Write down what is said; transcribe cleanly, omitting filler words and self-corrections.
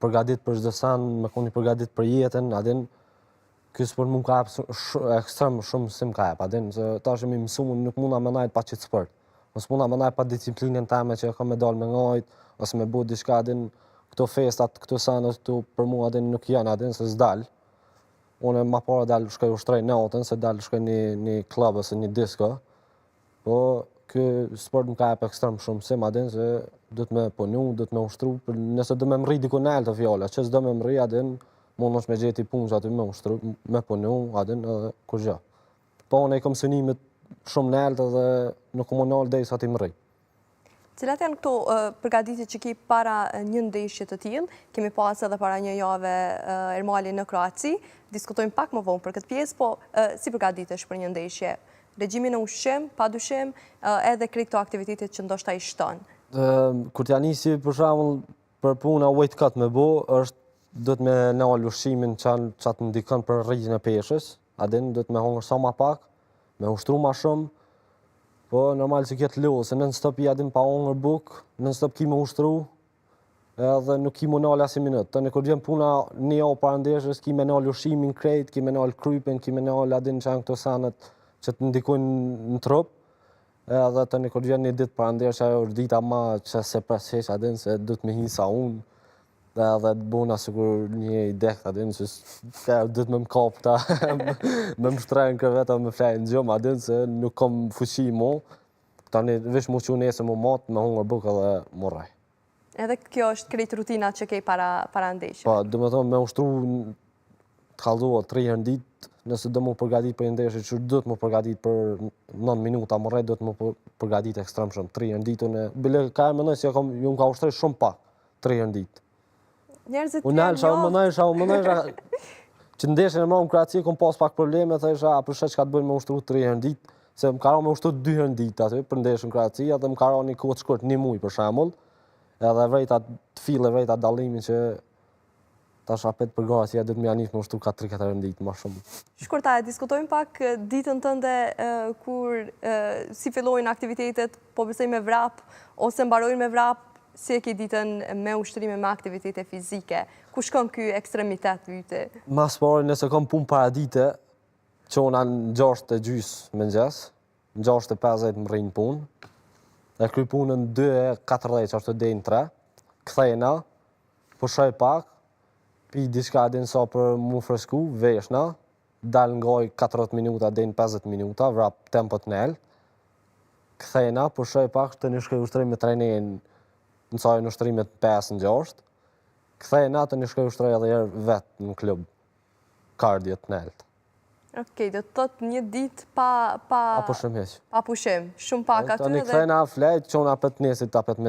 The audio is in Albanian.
përgatit për çdo sen, me qenë i përgatit për jetën, adin ky sport mund ka ekstrem shumë si më ka jep, adin se tash mi mësuar nuk munda më najt pa qit sport. Mos munda më najt pa disiplinën teme që kam me dal me ngajt, ose me bu diçka adin këto festat, këto senet këtu për mua adin nuk janë adin se s'dal. Unë ma para dal shkoj ushtrej natën, se dal shkoj një klub ose një disko. Po ky sport më ka jep ekstrem shumë si adin se duhet me punu, duhet me ushtru, nëse do me mri diku naltë fjala, që s'do me mri adin mund është me gjeti punë që aty me ushtru, me punu, adin edhe kur gjë. Po unë e kom synimet shumë naltë dhe nuk më nalë dhe i sa ti mri. Cilat janë këto përgatitje që ki para një ndeshje të tillë? Kemi pas edhe para një jave Ermali në Kroaci. Diskutojmë pak më vonë për këtë pjesë, po si përgatitesh për një ndeshje? Regjimin e ushqim, padyshim, edhe krejt këto aktivitetet që ndoshta i shton. Kur t'ja nisi për shembull për puna weight cut me bo, është duhet me nal ushqimin që të ndikon për rritjen e peshës, adin duhet me hongër sa ma pak, me ushtru ma shumë. Po normal që këtë lo, se nën stop i adin pa hongër buk, nën stop ki me ushtru, edhe nuk ki mu nal as një minut. Tani kur vjen puna një javë para ndeshjes, ki me nal ushqimin krejt, ki me nal krypin, ki me nal adin që janë këto senet që të ndikojnë në trup. Edhe tani kur vjen një ditë para ndeshjes, ajo është dita ma që se preshesh adin se duhet me hi sa unë. Edhe të bona sikur një idek adin që duhet me m'kap ta, me m'shtrejnë kreveta, me flejnë gjumë adin se nuk kom fuqi mu. Tani vish mu që nesër mu matë, me hungër buk edhe mu raj. Edhe kjo është krejt rutina që kej para ndeshje? Po, du me thonë me ushtru të kalzua 3 herë në ditë, nëse do mu përgatit për ndeshje që duhet mu përgatit për 9 minuta mu raj, duhet mu përgatit ekstrem shumë 3 herë në ditë. Bile ka e mënoj si ju më ka ushtrej shumë pak 3 herë në ditë. Njerëzit unë nalë, mënoj, që ndeshjen e më Kroaci kom pas pak probleme, thesha, a përshet që ka të bëjnë me ushtru 3 herë në ditë, se më karo me ushtru 2 herë në ditë aty, për ndeshjen Kroaci, edhe më karo një kohë të shkurt, një muj për shembull, edhe vrejta të fillë, vrejta dallimin që tash apet për Kroacia duhet më janis me ushtru 4 herë në ditë, më shumë. Shkurta, diskutojmë pak ditën tënde kur si fillojnë aktivitetet, po besoj me vrap, ose mbarojnë me vrap, si e ki ditën me ushtrime me aktivitete fizike? Ku shkon ky ekstremitet vyte? Mas pari, nëse kom punë para dite, qona në 6:30 mëngjes, në 6:50 më rrinë punë, e kry punën 2:40 që është të dejnë 3, kthejna, pushoj pak, pi diçka adin sa për mu fresku, veshna, dal ngoj 40 minuta, dejnë 50 minuta, vrap tempo të nel, kthejna, pushoj pak, të një shkoj ushtrim me trenin në sajën ushtrimet 5-6, kthejna të një shkoj ushtrej edhe herë vetë në klub, kardio të nelt. Okej, do të thot një ditë pa pushim heq. Pa pushim, shumë pak aty edhe... Të një kthejna flejt, qona apet nesit, apet me